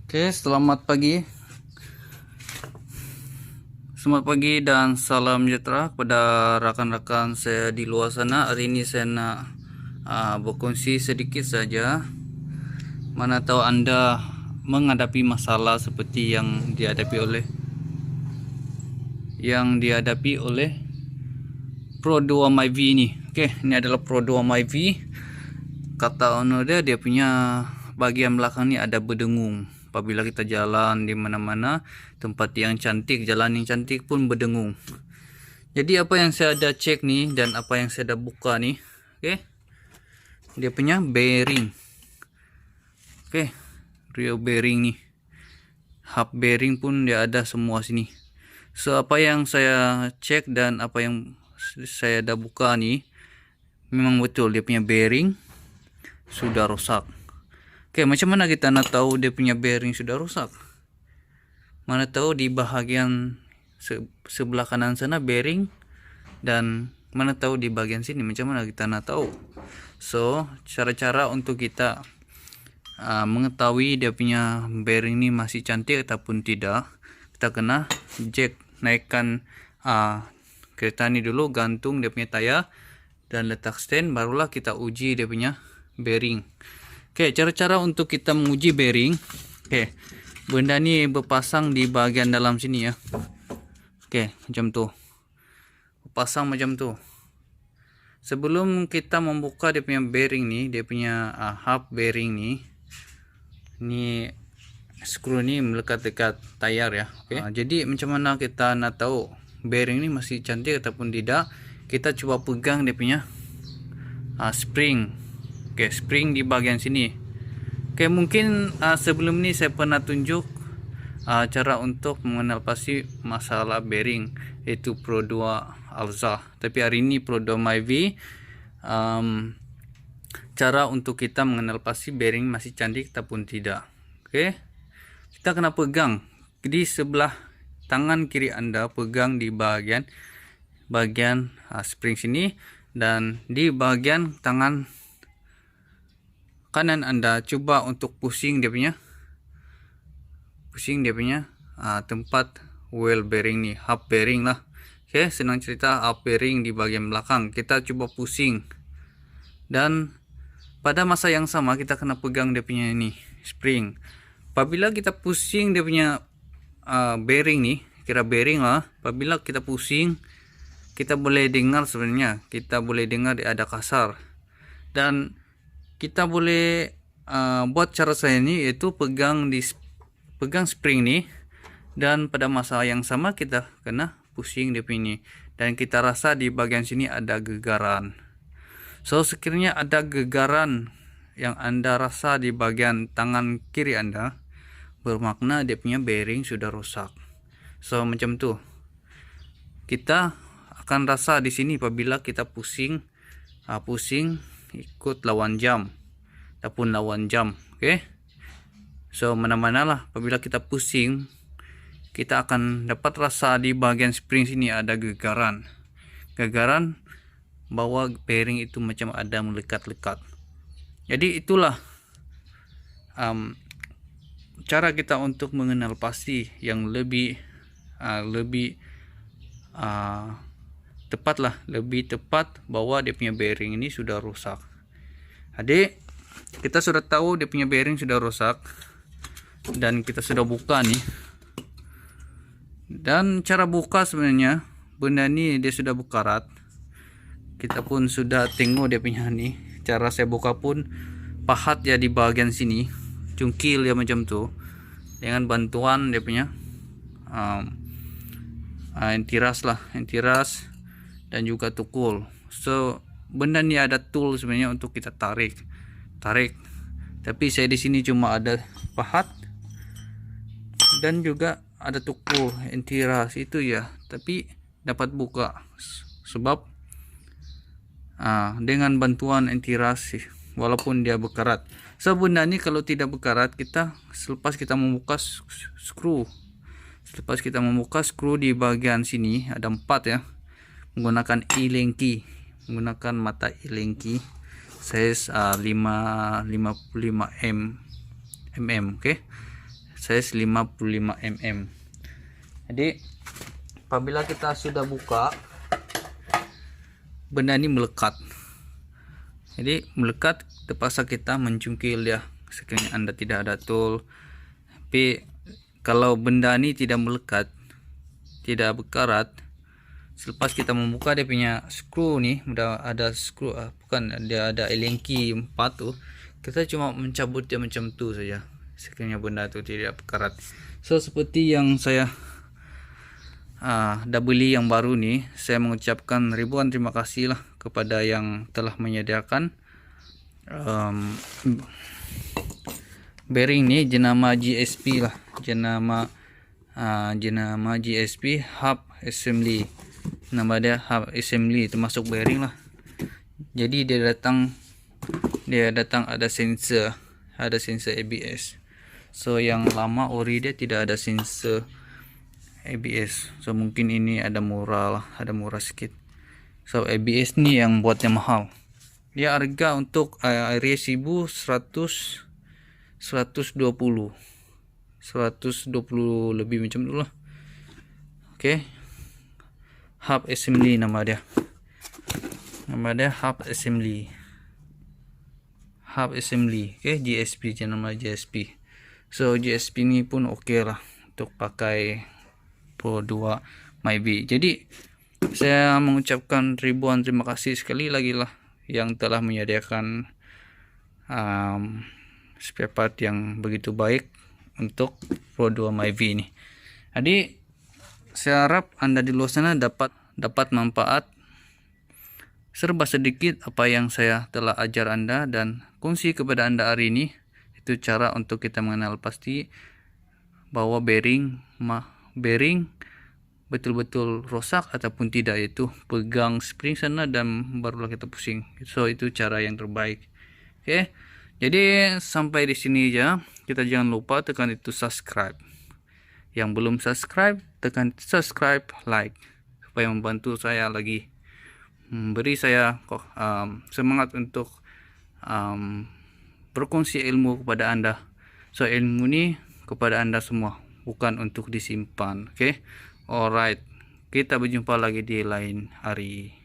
Oke, selamat pagi. Selamat pagi dan salam sejahtera kepada rekan-rekan saya di luar sana. Hari ini saya nak berkongsi sedikit saja. Mana tahu Anda menghadapi masalah seperti yang dihadapi oleh Pro 2 MyV ini. Oke, ini adalah Pro 2 MyV. Kata owner dia punya bagian belakang ni ada berdengung. Apabila kita jalan di mana-mana, tempat yang cantik, jalan yang cantik pun berdengung. Jadi apa yang saya ada cek nih dan apa yang saya ada buka nih, oke, dia punya bearing, oke, rear bearing nih, hub bearing pun dia ada semua sini. So apa yang saya cek dan apa yang saya ada buka nih, memang betul dia punya bearing sudah rusak. Oke, macam mana kita nak tahu dia punya bearing sudah rusak? Mana tahu di bahagian sebelah kanan sana bearing, dan mana tahu di bagian sini. Macam mana kita nak tahu? So, cara-cara untuk kita mengetahui dia punya bearing ini masih cantik ataupun tidak, kita kena jack, naikkan kereta ni dulu, gantung dia punya tayar dan letak stand, barulah kita uji dia punya bearing. Oke, cara-cara untuk kita menguji bearing. Oke, benda ni berpasang di bagian dalam sini ya. Oke, macam tu. Pasang macam tu. Sebelum kita membuka dia punya bearing ni, dia punya hub bearing ni, ni skru ni melekat dekat tayar ya. Oke. Jadi macam mana kita nak tahu bearing ni masih cantik ataupun tidak? Kita coba pegang dia punya spring. Oke, spring di bagian sini. Oke, mungkin sebelum ini saya pernah tunjuk cara untuk mengenal pasti masalah bearing, yaitu Pro 2 Alza. Tapi hari ini Pro 2 MyV, cara untuk kita mengenal pasti bearing masih cantik ataupun tidak. Oke, kita kena pegang di sebelah tangan kiri Anda, pegang di bagian spring sini, dan di bagian tangan kanan Anda coba untuk pusing dia punya tempat wheel bearing ni, hub bearing lah. Oke, senang cerita, hub bearing di bagian belakang. Kita coba pusing, dan pada masa yang sama kita kena pegang dia punya ini spring. Apabila kita pusing dia punya bearing ni, kira bearing lah, apabila kita pusing, kita boleh dengar sebenarnya, kita boleh dengar dia ada kasar. Dan kita boleh buat cara saya ni, yaitu pegang spring ni, dan pada masa yang sama kita kena pusing dia punya, dan kita rasa di bagian sini ada gegaran. So sekiranya ada gegaran yang Anda rasa di bagian tangan kiri Anda, bermakna dia punya bearing sudah rusak. So macam tu kita akan rasa di sini apabila kita pusing ikut lawan jam ataupun lawan jam. Oke, so mana-mana lah, apabila kita pusing kita akan dapat rasa di bagian spring sini ada gegaran bahwa bearing itu macam ada melekat-lekat. Jadi itulah cara kita untuk mengenal pasti yang lebih tepat bahwa dia punya bearing ini sudah rusak. Adik, kita sudah tahu dia punya bearing sudah rusak dan kita sudah buka nih. Dan cara buka sebenarnya, benda ni dia sudah berkarat. Kita pun sudah tengok dia punya ni. Cara saya buka pun pahat ya di bagian sini, cungkil ya macam tu, dengan bantuan dia punya antiras dan juga tukul. So benda ni ada tool sebenarnya untuk kita tarik. Tapi saya di sini cuma ada pahat dan juga ada tukul antiras itu ya. Tapi dapat buka sebab dengan bantuan antiras walaupun dia berkarat. So benda ni kalau tidak berkarat, selepas kita membuka skru di bagian sini ada 4 ya, menggunakan e-lengki, menggunakan mata e-lengki size 55 mm. Oke, size 55 mm. Jadi apabila kita sudah buka, benda ini melekat. Jadi melekat, terpaksa kita mencungkil ya. Sekiranya Anda tidak ada tool. Tapi kalau benda ini tidak melekat, tidak berkarat, selepas kita membuka dia punya skru nih, udah ada skru, bukan, dia ada elengki 4 tuh. Kita cuma mencabut dia macam tu saja. Sekiranya benda itu tidak berkarat. So seperti yang saya dah beli yang baru nih, saya mengucapkan ribuan terima kasih lah kepada yang telah menyediakan bearing nih, jenama GSP lah, jenama GSP hub assembly, nama dia hub assembly, termasuk bearing lah. Jadi dia datang ada sensor ABS. So yang lama ori dia tidak ada sensor ABS. So mungkin ini ada murah sedikit. So ABS ni yang buatnya mahal. Dia harga untuk area 120 lebih macam tu lah. Okay, hub assembly nama dia hub assembly. Okay, GSP, nama GSP. So GSP ni pun okay lah untuk pakai Pro 2 MyV. Jadi saya mengucapkan ribuan terima kasih sekali lagi lah yang telah menyediakan spare part yang begitu baik untuk Pro 2 MyV ini. Jadi saya harap Anda di luar sana dapat manfaat serba sedikit apa yang saya telah ajar Anda dan kongsi kepada Anda hari ini. Itu cara untuk kita mengenal pasti bahwa bearing betul-betul rosak ataupun tidak, itu pegang spring sana dan barulah kita pusing. So itu cara yang terbaik. Oke. Jadi sampai di sini aja. Kita jangan lupa tekan itu subscribe. Yang belum subscribe, tekan subscribe, like, supaya membantu saya lagi, beri saya semangat untuk berkongsi ilmu kepada Anda. So ilmu ini kepada Anda semua, bukan untuk disimpan. Oke. Alright, kita berjumpa lagi di lain hari.